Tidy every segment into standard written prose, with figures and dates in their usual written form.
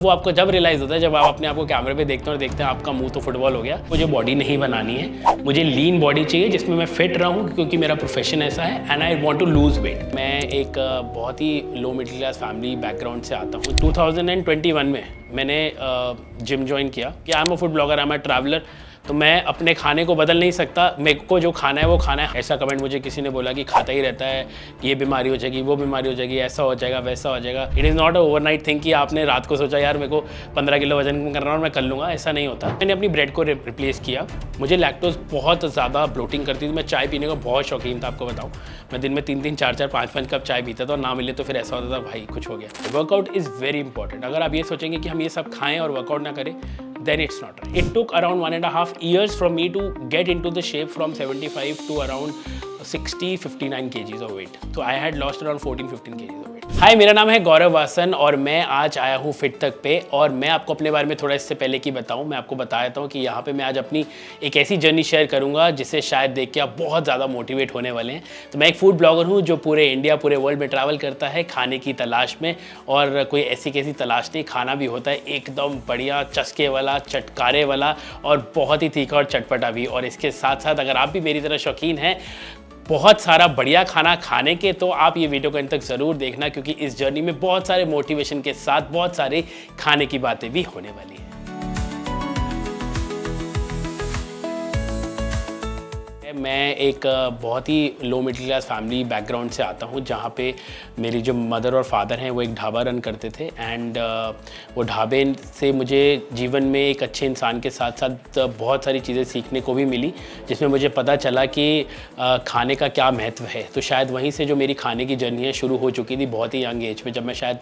वो आपको जब रियलाइज़ होता है जब आप अपने आप को कैमरे पे देखते हैं और देखते हैं आपका मुंह तो फुटबॉल हो गया। मुझे बॉडी नहीं बनानी है, मुझे लीन बॉडी चाहिए जिसमें मैं फिट रहूं क्योंकि मेरा प्रोफेशन ऐसा है and I want to lose weight. मैं एक बहुत ही low middle class family background से आता हूँ। 2021 में मैंने जिम ज्वाइन किया कि I am a food blogger, I am a traveller, तो मैं अपने खाने को बदल नहीं सकता। मेरे को जो खाना है वो खाना है। ऐसा कमेंट मुझे किसी ने बोला कि खाता ही रहता है, ये बीमारी हो जाएगी, वो बीमारी हो जाएगी, ऐसा हो जाएगा, वैसा हो जाएगा। It is not a overnight thing कि आपने रात को सोचा यार मेरे को 15 किलो वजन कम करना और मैं कर लूँगा, ऐसा नहीं होता। मैंने अपनी ब्रेड को रिप्लेस किया। मुझे लैक्टोज बहुत ज़्यादा ब्लोटिंग करती थी। मैं चाय पीने का बहुत शौकीन था, आपको बताऊँ। मैं दिन में 3-3, 4-4, 5-5 कप चाय पीता था और ना मिले तो फिर ऐसा होता था भाई कुछ हो गया। Workout is very important. अगर आप ये सोचेंगे कि हम ये सब खाएँ और वर्कआउट ना करें, then it's not right. It took around 1.5 years for me to get into the shape from 75 to around 59 kgs of weight. So I had lost around 14-15 kgs of weight. हाय, मेरा नाम है गौरव वासन और मैं आज आया हूँ फिट तक पे। और मैं आपको अपने बारे में थोड़ा इससे पहले की बताऊँ, मैं आपको बता देता हूँ कि यहाँ पे मैं आज अपनी एक ऐसी जर्नी शेयर करूँगा जिसे शायद देख के आप बहुत ज़्यादा मोटिवेट होने वाले हैं। तो मैं एक फूड ब्लॉगर हूँ जो पूरे इंडिया, पूरे वर्ल्ड में ट्रैवल करता है खाने की तलाश में। और कोई ऐसी कैसी तलाश नहीं, खाना भी होता है एकदम बढ़िया, चस्के वाला, चटकारे वाला और बहुत ही तीखा और चटपटा भी। और इसके साथ साथ अगर आप भी मेरी तरह शौकीन हैं बहुत सारा बढ़िया खाना खाने के, तो आप ये वीडियो को अंत तक ज़रूर देखना क्योंकि इस जर्नी में बहुत सारे मोटिवेशन के साथ बहुत सारे खाने की बातें भी होने वाली हैं। मैं एक बहुत ही low middle class family background से आता हूँ जहाँ पे मेरी जो मदर और फादर हैं वो एक ढाबा रन करते थे एंड वो ढाबे से मुझे जीवन में एक अच्छे इंसान के साथ साथ बहुत सारी चीज़ें सीखने को भी मिली, जिसमें मुझे पता चला कि खाने का क्या महत्व है। तो शायद वहीं से जो मेरी खाने की जर्नी है शुरू हो चुकी थी बहुत ही यंग एज में, जब मैं शायद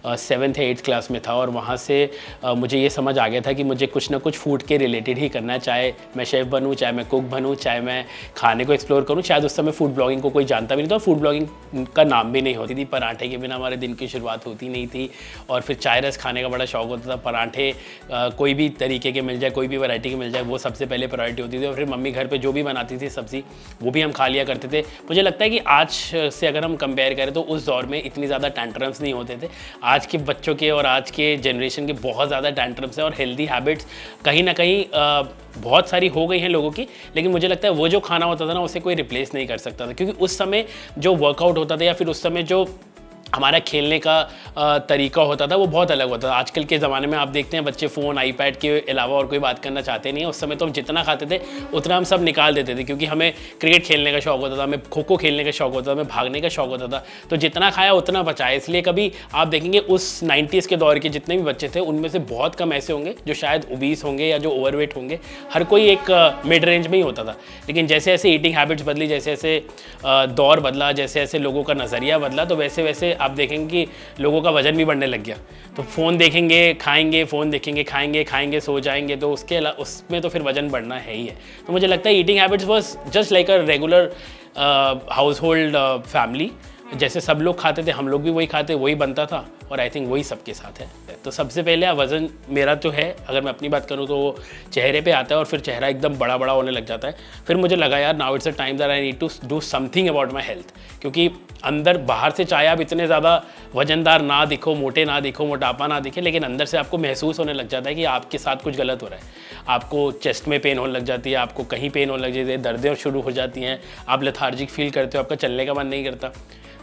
7th या 8th क्लास में था। और वहाँ से मुझे ये समझ आ गया था कि मुझे कुछ ना कुछ फूड के रिलेटेड ही करना है, चाहे मैं शेफ़ बनूँ, चाहे मैं कुक बनूँ, चाहे मैं खाने को एक्सप्लोर करूँ। शायद उस समय फूड ब्लॉगिंग को कोई जानता भी नहीं था, फूड ब्लॉगिंग का नाम भी नहीं होती थी। पराठे के बिना हमारे दिन की शुरुआत होती नहीं थी। और फिर चाय रस खाने का बड़ा शौक होता था। पराठे कोई भी तरीके के मिल जाए, कोई भी वैरायटी के मिल जाए, वो सबसे पहले प्रायोरिटी होती थी। और फिर मम्मी घर पे जो भी बनाती थी सब्ज़ी, वो भी हम खा लिया करते थे। मुझे लगता है कि आज से अगर हम कंपेयर करें तो उस दौर में इतनी ज़्यादा टैंट्रम्स नहीं होते थे। आज के बच्चों के और आज के जनरेशन के बहुत ज़्यादा टैंट्रम्स हैं और हेल्दी हैबिट्स कहीं ना कहीं बहुत सारी हो गई हैं लोगों की। लेकिन मुझे लगता है वो जो खाना होता था ना, उसे कोई रिप्लेस नहीं कर सकता था, क्योंकि उस समय जो वर्कआउट होता था या फिर उस समय जो हमारा खेलने का तरीका होता था वो बहुत अलग होता था। आजकल के ज़माने में आप देखते हैं बच्चे फ़ोन, आईपैड के अलावा और कोई बात करना चाहते नहीं है। उस समय तो हम जितना खाते थे उतना हम सब निकाल देते थे, क्योंकि हमें क्रिकेट खेलने का शौक होता था, हमें खो खो खेलने का शौक होता था, हमें भागने का शौक होता था। तो जितना खाया उतना बचाया। इसलिए कभी आप देखेंगे उस 90s के दौर के जितने भी बच्चे थे उनमें से बहुत कम ऐसे होंगे जो शायद ओबीस होंगे या जो ओवरवेट होंगे। हर कोई एक मिड रेंज में ही होता था। लेकिन जैसे जैसे ईटिंग हैबिट्स बदली, जैसे जैसे दौर बदला, जैसे जैसे लोगों का नज़रिया बदला, तो वैसे वैसे आप देखेंगे कि लोगों का वजन भी बढ़ने लग गया। तो फ़ोन देखेंगे खाएंगे, फ़ोन देखेंगे खाएंगे, खाएंगे सो जाएंगे, तो उसमें तो फिर वजन बढ़ना है ही है। तो मुझे लगता है eating habits was just like a regular house hold family. जैसे सब लोग खाते थे हम लोग भी वही खाते, वही बनता था और आई थिंक वही सबके साथ है। तो सबसे पहले वज़न मेरा जो है, अगर मैं अपनी बात करूँ तो वो चेहरे पे आता है और फिर चेहरा एकदम बड़ा बड़ा होने लग जाता है। फिर मुझे लगा यार now it's a time that I need to do something about my health, क्योंकि अंदर बाहर से चाहे आप इतने ज़्यादा वजनदार ना दिखो, मोटे ना दिखो, मोटापा ना दिखे, लेकिन अंदर से आपको महसूस होने लग जाता है कि आपके साथ कुछ गलत हो रहा है। आपको चेस्ट में पेन होने लग जाती है, आपको कहीं पेन होने लग जाती है, दर्दें शुरू हो जाती हैं, आप लेथार्जिक फील करते हो, आपका चलने का मन नहीं करता।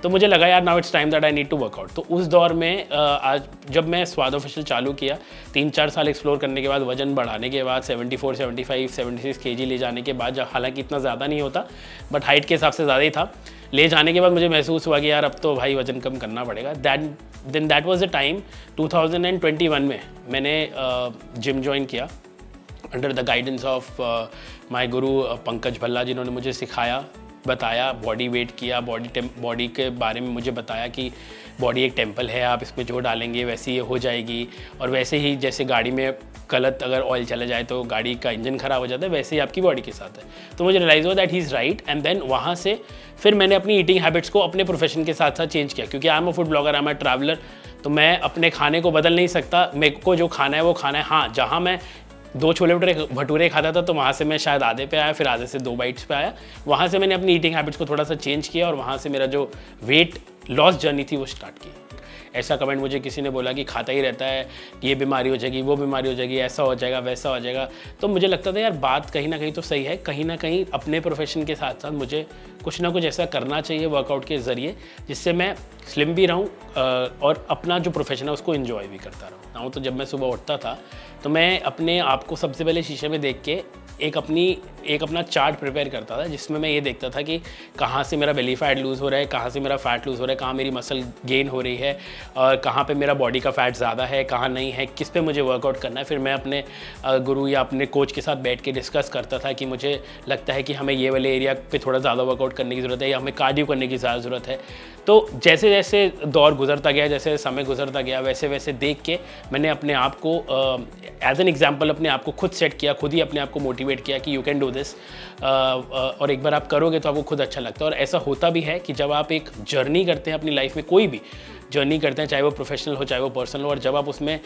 तो मुझे लगा यार now it's time that I need to workout. तो उस दौर में आज जब मैं स्वाद ऑफिशियल चालू किया, 3-4 साल एक्सप्लोर करने के बाद, वजन बढ़ाने के बाद, 74, 75, 76 kg ले जाने के बाद, हालांकि इतना ज़्यादा नहीं होता बट हाइट के हिसाब से ज़्यादा ही था, ले जाने के बाद मुझे महसूस हुआ कि यार अब तो भाई वजन कम करना पड़ेगा। दैट वाज द टाइम 2021 में मैंने जिम ज्वाइन किया under the guidance of my गुरु पंकज भल्ला, जिन्होंने मुझे सिखाया, बताया, बॉडी वेट किया, बॉडी के बारे में मुझे बताया कि बॉडी एक टेम्पल है, आप इसमें जो डालेंगे वैसे ही हो जाएगी। और वैसे ही जैसे गाड़ी में गलत अगर ऑयल चला जाए तो गाड़ी का इंजन ख़राब हो जाता है, वैसे ही आपकी बॉडी के साथ है। तो मुझे रियलाइज़ हुआ that he is right. And then वहाँ से फिर मैंने अपनी ईटिंग हैबिट्स को अपने प्रोफेशन के साथ साथ चेंज किया, क्योंकि I am a food blogger, I am a traveller. तो मैं अपने खाने को बदल नहीं सकता, मेरे को जो खाना है वो खाना है। हाँ, जहाँ मैं 2 छोले भटूरे खाता था तो वहाँ से मैं शायद आधे पे आया, फिर आधे से 2 बाइट्स पे आया। वहाँ से मैंने अपनी ईटिंग हैबिट्स को थोड़ा सा चेंज किया और वहाँ से मेरा जो वेट लॉस जर्नी थी वो स्टार्ट की। ऐसा कमेंट मुझे किसी ने बोला कि खाता ही रहता है, ये बीमारी हो जाएगी, वो बीमारी हो जाएगी, ऐसा हो जाएगा, वैसा हो जाएगा। तो मुझे लगता था यार बात कहीं ना कहीं तो सही है, कहीं ना कहीं अपने प्रोफेशन के साथ साथ मुझे कुछ ना कुछ ऐसा करना चाहिए वर्कआउट के ज़रिए जिससे मैं स्लिम भी रहूं और अपना जो प्रोफेशन है उसको एंजॉय भी करता रहूं। तो जब मैं सुबह उठता था तो मैं अपने आप को सबसे पहले शीशे में देख के एक अपना चार्ट प्रिपेयर करता था, जिसमें मैं ये देखता था कि कहाँ से मेरा बेली फैट लूज़ हो रहा है, कहाँ से मेरा फैट लूज़ हो रहा है, कहाँ मेरी मसल गेन हो रही है और कहाँ पे मेरा बॉडी का फैट ज़्यादा है, कहाँ नहीं है, किस पे मुझे वर्कआउट करना है। फिर मैं अपने गुरु या अपने कोच के साथ बैठ के डिस्कस करता था कि मुझे लगता है कि हमें ये वाले एरिया पे थोड़ा ज़्यादा वर्कआउट करने की ज़रूरत है या हमें कार्डियो करने की ज़्यादा ज़रूरत है। तो जैसे जैसे दौर गुजरता गया, जैसे समय गुजरता गया, वैसे वैसे देख के मैंने अपने आप को एज एन एग्जाम्पल अपने आप को खुद सेट किया, खुद ही अपने आप को मोटिवेट किया कि यू कैन डू दिस। और एक बार आप करोगे तो आपको खुद अच्छा लगता है। और ऐसा होता भी है कि जब आप एक जर्नी करते हैं अपनी लाइफ में, कोई भी जर्नी करते हैं, चाहे वो प्रोफेशनल हो चाहे वो पर्सनल हो, और जब आप उसमें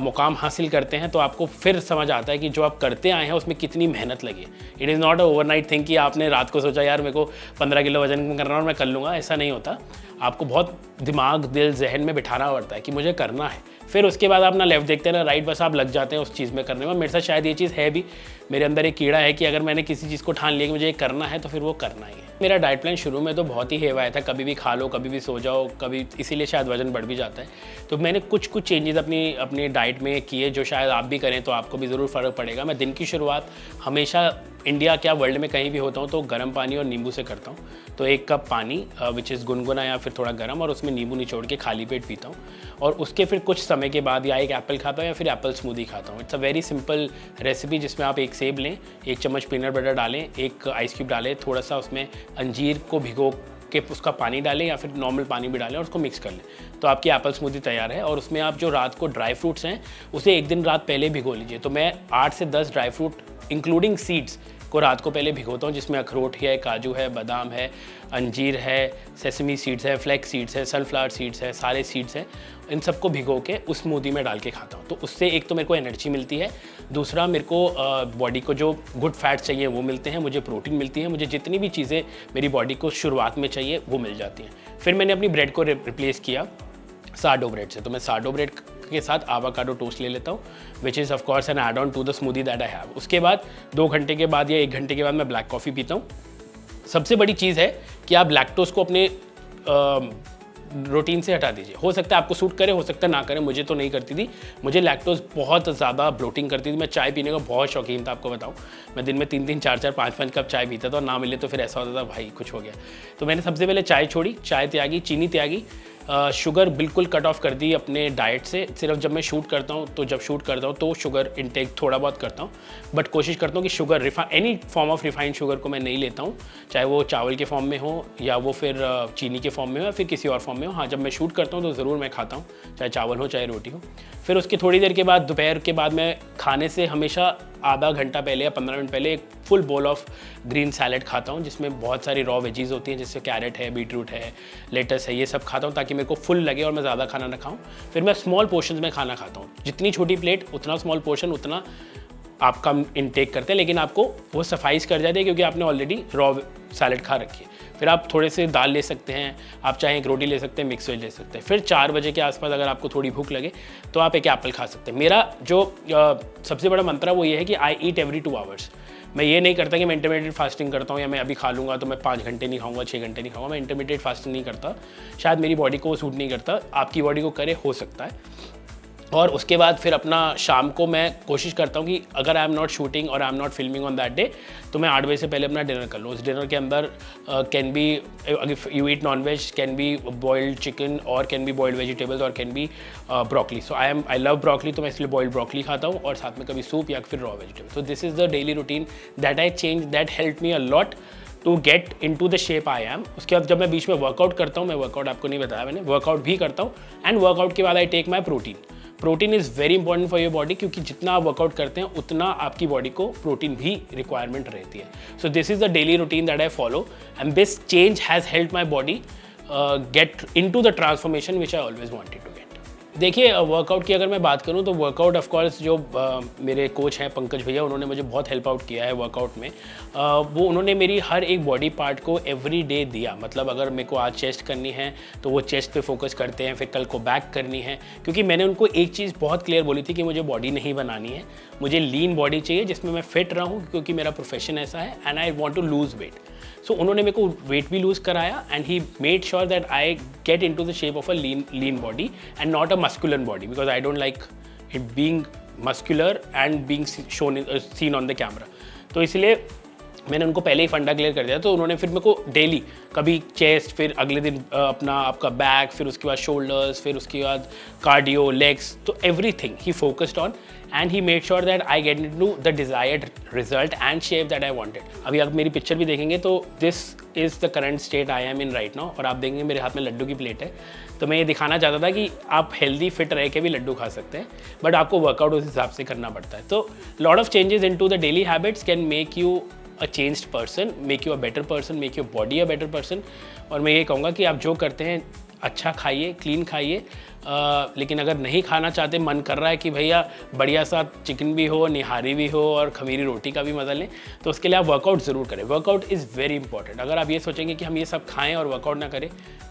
मुकाम हासिल करते हैं तो आपको फिर समझ आता है कि जो आप करते आए हैं उसमें कितनी मेहनत लगी है। It is not a overnight thing कि आपने रात को सोचा यार मेरे को 15 किलो वजन करना और मैं कर लूँगा, ऐसा नहीं होता। आपको बहुत दिमाग, दिल, जहन में बिठाना पड़ता है कि मुझे करना है। फिर उसके बाद आप ना लेफ्ट देखते हैं ना राइट, बस आप लग जाते हैं उस चीज़ में करने में। मेरे साथ शायद ये चीज़ है भी, मेरे अंदर एक कीड़ा है कि अगर मैंने किसी चीज़ को ठान लिया कि मुझे ये करना है तो फिर वो करना ही है। मेरा डाइट प्लान शुरू में तो बहुत ही हेवाया था, कभी भी खा लो, कभी भी सो जाओ, कभी, इसीलिए शायद वजन बढ़ भी जाता है। तो मैंने कुछ चेंजेस अपनी डाइट में किए जो शायद आप भी करें तो आपको भी ज़रूर फ़र्क पड़ेगा। मैं दिन की शुरुआत हमेशा इंडिया क्या वर्ल्ड में कहीं भी होता हूँ तो गर्म पानी और नींबू से करता हूँ। तो 1 कप पानी विच इज़ गुनगुना या फिर थोड़ा गर्म, और उसमें नींबू निचोड़ के खाली पेट पीता हूँ। और उसके फिर कुछ समय के बाद या एक एप्पल खाता हूँ या फिर एप्पल स्मूदी खाता हूँ। It's a very simple recipe जिसमें आप एक सेब लें, 1 चम्मच पीनट बटर डालें, 1 आइस क्यूब डालें, थोड़ा सा उसमें अंजीर को भिगो के उसका पानी डालें या फिर नॉर्मल पानी भी डालें और उसको मिक्स कर लें, तो आपकी एप्पल स्मूदी तैयार है। और उसमें आप जो रात को ड्राई फ्रूट्स हैं उसे 1 दिन रात पहले भिगो लीजिए। तो मैं 8 से 10 ड्राई फ्रूट इंक्लूडिंग सीड्स को रात को पहले भिगोता हूँ, जिसमें अखरोट है, काजू है, बादाम है, अंजीर है, सेसमी सीड्स है, फ्लैक्स सीड्स है, सनफ्लावर सीड्स है, सारे सीड्स हैं। इन सबको भिगो के उस स्मूदी में डाल के खाता हूँ। तो उससे एक तो मेरे को एनर्जी मिलती है, दूसरा मेरे को बॉडी को जो गुड फैट्स चाहिए वो मिलते हैं, मुझे प्रोटीन मिलती है, मुझे जितनी भी चीज़ें मेरी बॉडी को शुरुआत में चाहिए वो मिल जाती हैं। फिर मैंने अपनी ब्रेड को रिप्लेस किया सार्डो ब्रेड से। तो मैं सार्डो ब्रेड के साथ आवाकाडो टोस्ट ले लेता हूँ, which is of course an add on to the smoothie that I have. उसके बाद 2 घंटे के बाद या 1 घंटे के बाद मैं ब्लैक कॉफ़ी पीता हूँ। सबसे बड़ी चीज़ है कि आप लैक्टोज को अपने रूटीन से हटा दीजिए। हो सकता है आपको सूट करे, हो सकता है ना करे, मुझे तो नहीं करती थी। मुझे लैक्टोज बहुत ज़्यादा ब्लोटिंग करती थी। मैं चाय पीने का बहुत शौकीन था, आपको बताऊँ। मैं दिन में 3-3, 4-4, 5-5 कप चाय पीता था और ना मिले तो फिर ऐसा होता था भाई कुछ हो गया। तो मैंने सबसे पहले चाय छोड़ी, चाय त्यागी, चीनी त्यागी, शुगर बिल्कुल कट ऑफ कर दी अपने डाइट से। सिर्फ जब मैं शूट करता हूँ तो शुगर इंटेक थोड़ा बहुत करता हूँ, बट कोशिश करता हूँ कि sugar any form of refined sugar को मैं नहीं लेता हूँ, चाहे वो चावल के फॉर्म में हो या वो फिर चीनी के फॉर्म में हो या फिर किसी और फॉर्म में हो। हाँ, जब मैं शूट करता हूँ तो ज़रूर मैं खाता हूँ, चाहे चावल हो चाहे रोटी हो। फिर उसकी थोड़ी देर के बाद, दोपहर के बाद, मैं खाने से हमेशा आधा घंटा पहले या 15 मिनट पहले एक full bowl of green salad खाता हूँ, जिसमें बहुत सारी रॉ वेजीज़ होती हैं, जैसे कैरेट है, बीटरूट है, लेटस है, ये सब खाता हूँ ताकि मेरे को फुल लगे और मैं ज़्यादा खाना ना खाऊँ। फिर मैं स्मॉल पोर्शंस में खाना खाता हूँ, जितनी छोटी प्लेट उतना स्मॉल पोर्शन उतना आप कम इनटेक करते हैं, लेकिन आपको वो सफाइस कर जाती है क्योंकि आपने ऑलरेडी रॉ सैलेड खा रखी है। फिर आप थोड़े से दाल ले सकते हैं, आप चाहे एक रोटी ले सकते हैं, मिक्स वेज ले सकते हैं। फिर 4 बजे के आसपास अगर आपको थोड़ी भूख लगे तो आप एक एप्पल खा सकते हैं। मेरा जो सबसे बड़ा मंत्र वो ये है कि आई ईट एवरी 2 आवर्स। मैं ये नहीं करता कि मैं इंटरमीडिएट फास्टिंग करता हूँ या मैं अभी खा लूँगा तो मैं 5 घंटे नहीं खाऊंगा, 6 घंटे नहीं खाऊंगा। मैं इंटरमीडिएट फास्टिंग नहीं करता, शायद मेरी बॉडी को वो सूट नहीं करता, आपकी बॉडी को करे, हो सकता है। और उसके बाद फिर अपना शाम को मैं कोशिश करता हूँ कि अगर आई एम नॉट शूटिंग और I am not filming on that day तो मैं 8 बजे से पहले अपना डिनर कर लूँ। उस डिनर के अंदर can be, if you eat non veg, can be boiled chicken और कैन बी बॉइल्ड वेजिटेबल्स और can be broccoli. So I love broccoli, तो मैं इसलिए बॉइल्ड ब्रोकली खाता हूँ और साथ में कभी सूप या फिर raw vegetable. So this is the daily routine that I change, that help me a lot to get in to the shape I am. उसके बाद जब मैं बीच में वर्कआउट करता हूँ, मैं वर्कआउट आपको नहीं बताया मैंने, वर्कआउट भी करता हूँ, एंड वर्कआउट के बाद I take my protein. Protein is very important for your body, क्योंकि जितना आप वर्कआउट करते हैं उतना आपकी बॉडी को प्रोटीन भी रिक्वायरमेंट रहती है। So this is the daily routine that I follow, and this change has help my body get in to the transformation which I always wanted to get. देखिए workout की अगर मैं बात करूं तो वर्कआउट ऑफ कोर्स जो मेरे coach हैं पंकज भैया, उन्होंने मुझे बहुत हेल्प आउट किया है वर्कआउट में। वो उन्होंने मेरी हर एक बॉडी पार्ट को एवरी डे दिया। मतलब अगर मेरे को आज चेस्ट करनी है तो वो चेस्ट पे फोकस करते हैं, फिर कल को बैक करनी है, क्योंकि मैंने उनको एक चीज़ बहुत क्लियर बोली थी कि मुझे बॉडी नहीं बनानी है, मुझे लीन बॉडी चाहिए जिसमें मैं फिट रहूँ, क्योंकि मेरा प्रोफेशन ऐसा है and I want to lose weight. So उन्होंने मेरे को वेट भी लूज़ कराया and he made sure that I get in to the shape of a lean body and not a muscular body, because I don't like it being muscular and being shown seen on the camera. तो इसलिए मैंने उनको पहले ही फंडा clear कर दिया। तो उन्होंने फिर मेरे को डेली कभी चेस्ट, फिर अगले दिन अपना आपका बैक, फिर उसके बाद शोल्डर्स, फिर उसके बाद कार्डियो, लेग्स, तो everything he focused on and he made sure that I get into the desired result and shape that I wanted. अभी आप मेरी पिक्चर भी देखेंगे तो this is the current state I am in right now. और आप देखेंगे मेरे हाथ में लड्डू की प्लेट है। तो मैं ये दिखाना चाहता था कि आप हेल्दी फिट रह के भी लड्डू खा सकते हैं, बट आपको वर्कआउट उस हिसाब से करना पड़ता है। तो lot of changes in to the daily habits can make you a changed person, make you a better person, make your body a better person. और मैं ये कहूँगा कि आप जो करते हैं अच्छा खाइए, क्लीन खाइए, लेकिन अगर नहीं खाना चाहते, मन कर रहा है कि भैया बढ़िया सा चिकन भी हो, निहारी भी हो और खमीरी रोटी का भी मज़ा लें, तो उसके लिए आप वर्कआउट ज़रूर करें। Workout is very important. अगर आप ये सोचेंगे कि हम ये सब खाएं और वर्कआउट ना करें,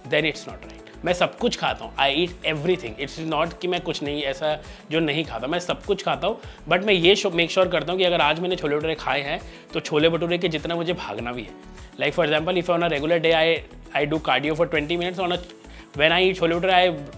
देन इट्स नॉट राइट। मैं सब कुछ खाता हूँ, आई ईट एवरीथिंग, इट्स नॉट कि मैं कुछ नहीं ऐसा जो नहीं खाता, मैं सब कुछ खाता हूँ, बट मैं ये मेक श्योर करता हूँ कि अगर आज मैंने छोले भटूरे खाए हैं तो छोले भटूरे के जितना मुझे भागना भी है। Like for example, if on a regular day I do cardio for 20 minutes, on a when I eat chole bhature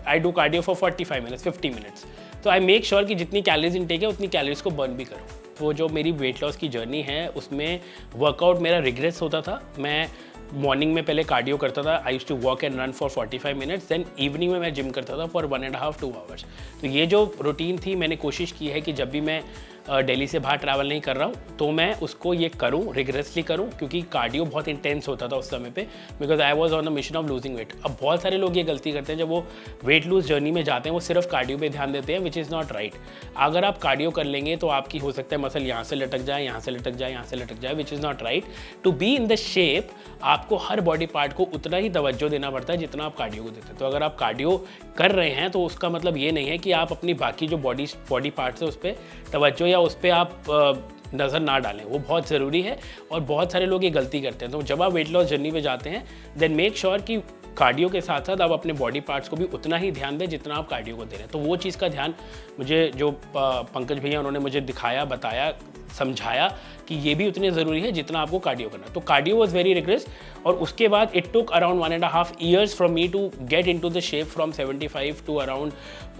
I do cardio for 45 minutes 50 minutes। तो आई मेक श्योर कि जितनी कैलोरीज इनटेक है उतनी कैलोरीज को बर्न भी करूँ। तो जो मेरी वेट लॉस की जर्नी है उसमें वर्कआउट मेरा रिग्रेस होता था। मैं मॉर्निंग में पहले कार्डियो करता था, I used to walk and run for 45 minutes, then evening में मैं जिम करता था फॉर 1.5 2 आवर्स। तो ये जो रूटीन थी, मैंने कोशिश की है कि जब भी मैं दिल्ली से बाहर ट्रैवल नहीं कर रहा हूँ तो मैं उसको ये करूँ, रिग्रेसली करूँ, क्योंकि कार्डियो बहुत इंटेंस होता था उस समय पे, because I was on the mission of losing weight. अब बहुत सारे लोग ये गलती करते हैं, जब वो वेट लूज जर्नी में जाते हैं वो सिर्फ कार्डियो पे ध्यान देते हैं, विच इज़ नॉट राइट। अगर आप कार्डियो कर लेंगे तो आपकी हो सकता है मसल यहाँ से लटक जाए, यहाँ से लटक जाए, यहाँ से लटक जाए, which is not right. To be in the shape आपको हर बॉडी पार्ट को उतना ही तवज्जो देना पड़ता है जितना आप कार्डियो को देते हैं। तो अगर आप कार्डियो कर रहे हैं तो उसका मतलब ये नहीं है कि आप अपनी बाकी जो बॉडी पार्ट्स है उस पर तवज्जो या उस पर आप नज़र ना डालें, वो बहुत ज़रूरी है। और बहुत सारे लोग ये गलती करते हैं। तो जब आप वेट लॉस जर्नी पे जाते हैं, देन मेक श्योर कि कार्डियो के साथ साथ आप अपने बॉडी पार्ट्स को भी उतना ही ध्यान दें जितना आप कार्डियो को दे रहे हैं। तो वो चीज़ का ध्यान मुझे जो पंकज भैया उन्होंने मुझे दिखाया, बताया, समझाया कि ये भी उतनी ज़रूरी है जितना आपको कार्डियो करना। तो कार्डियो वॉज वेरी रिग्रेस। और उसके बाद it took around 1.5 years from me to get in to the shape from 75 to around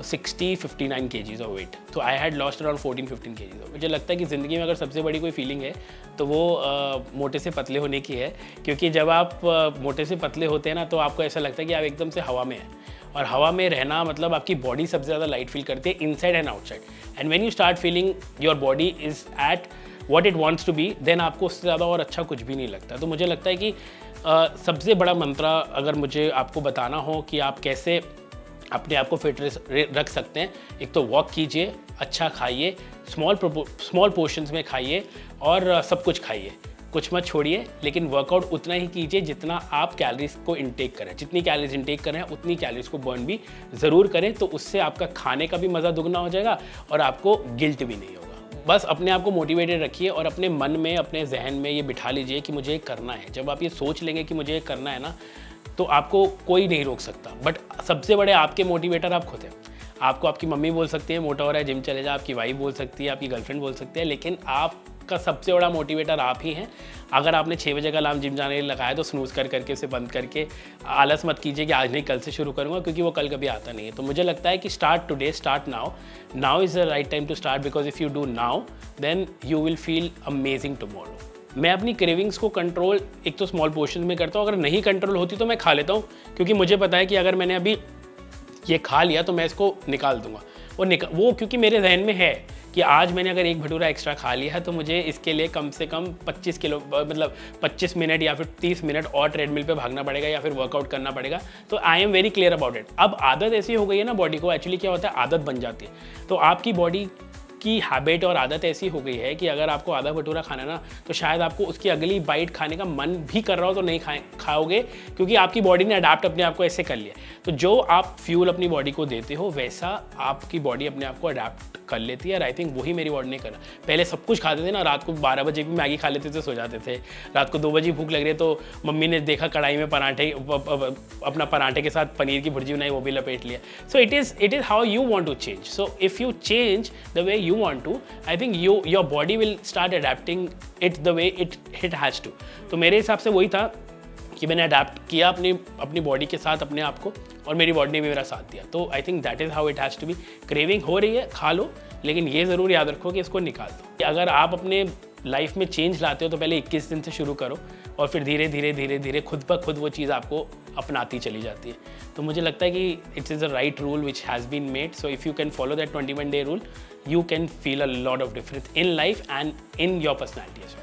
59 kgs of weight. तो I had lost around 14-15 kgs। मुझे लगता है कि ज़िंदगी में अगर सबसे बड़ी कोई फीलिंग है तो वो मोटे से पतले होने की है, क्योंकि जब आप मोटे से पतले होते हैं ना तो आपको ऐसा लगता है कि आप एकदम से हवा में हैं। और हवा में रहना मतलब आपकी बॉडी सबसे ज़्यादा लाइट फील करती है inside and outside. And when you start feeling your body is at what it wants to be, then आपको उससे ज़्यादा और अच्छा कुछ भी नहीं लगता। तो मुझे लगता है कि सबसे बड़ा मंत्रा अगर मुझे आपको बताना हो कि आप कैसे अपने आप को फिट रख सकते हैं, एक तो वॉक कीजिए, अच्छा खाइए, स्मॉल पोर्शंस में खाइए और सब कुछ खाइए, कुछ मत छोड़िए, लेकिन वर्कआउट उतना ही कीजिए जितना आप कैलोरीज को इंटेक करें। जितनी कैलोरीज इंटेक करें उतनी कैलोरीज को बर्न भी ज़रूर करें। तो उससे आपका खाने का भी मज़ा दुगना हो जाएगा और आपको गिल्ट भी नहीं होगा। बस अपने आप को मोटिवेटेड रखिए और अपने मन में, अपने जहन में ये बिठा लीजिए कि मुझे ये करना है। जब आप ये सोच लेंगे कि मुझे ये करना है ना, तो आपको कोई नहीं रोक सकता। बट सबसे बड़े आपके मोटिवेटर आप खुद हैं। आपको आपकी मम्मी बोल सकती है मोटा हो रहा है जिम चले जा, आपकी वाइफ बोल सकती है, आपकी गर्लफ्रेंड बोल सकती है, लेकिन आपका सबसे बड़ा मोटिवेटर आप ही हैं। अगर आपने 6 बजे का अलार्म जिम जाने के लिए लगाया तो स्नूज़ कर करके उसे बंद करके आलस मत कीजिए कि आज नहीं कल से शुरू करूँगा, क्योंकि वो कल कभी आता नहीं है। तो मुझे लगता है कि start today, start now is the right time to start, because if you do now then you will feel amazing tomorrow. मैं अपनी क्रेविंग्स को कंट्रोल एक तो स्मॉल पोर्शन में करता हूँ। अगर नहीं कंट्रोल होती तो मैं खा लेता हूँ, क्योंकि मुझे पता है कि अगर मैंने अभी ये खा लिया तो मैं इसको निकाल दूंगा। वो क्योंकि मेरे जहन में है कि आज मैंने अगर एक भटूरा एक्स्ट्रा खा लिया है तो मुझे इसके लिए कम से कम 25 मिनट या फिर 30 मिनट और ट्रेडमिल पे भागना पड़ेगा या फिर वर्कआउट करना पड़ेगा। तो I am very clear about it. अब आदत ऐसी हो गई है ना बॉडी को, एक्चुअली क्या होता है, आदत बन जाती है। तो आपकी बॉडी उसकी हैबिट और आदत ऐसी हो गई है कि अगर आपको आधा भटूरा खाना है ना, तो शायद आपको उसकी अगली बाइट खाने का मन भी कर रहा हो तो नहीं खाओगे, क्योंकि आपकी बॉडी ने अडाप्ट अपने आप को ऐसे कर लिया। तो जो आप फ्यूल अपनी बॉडी को देते हो वैसा आपकी बॉडी अपने आप को अडाप्ट कर लेती है। और आई थिंक वही मेरी बॉडी ने करा। पहले सब कुछ खाते थे ना, रात को 12 बजे भी मैगी खा लेते थे, सो जाते थे। रात को 2 बजे भूख लग रही है तो मम्मी ने देखा कढ़ाई में पराठे, अपना पराठे के साथ पनीर की भुर्जी बनाई, वो भी लपेट लिया। So it is how you want to change. So if you change the way you want to, I think your body will start adapting it the way it has to. तो मेरे हिसाब से वही था कि मैंने अडेप्ट किया अपनी बॉडी के साथ अपने आप को, और मेरी बॉडी ने भी मेरा साथ दिया। तो I think that is how it has to be. Craving हो रही है, खा लो, लेकिन ये ज़रूर याद रखो कि इसको निकाल दो। अगर आप अपने लाइफ में चेंज लाते हो तो पहले 21 दिन से शुरू करो, और फिर धीरे धीरे खुद ब खुद वो चीज़ आपको अपनाती चली जाती है। तो मुझे लगता है कि it's is a right rule which has been made. So if you can follow that 21 day rule, you can feel a lot of difference in life and in your personality as well.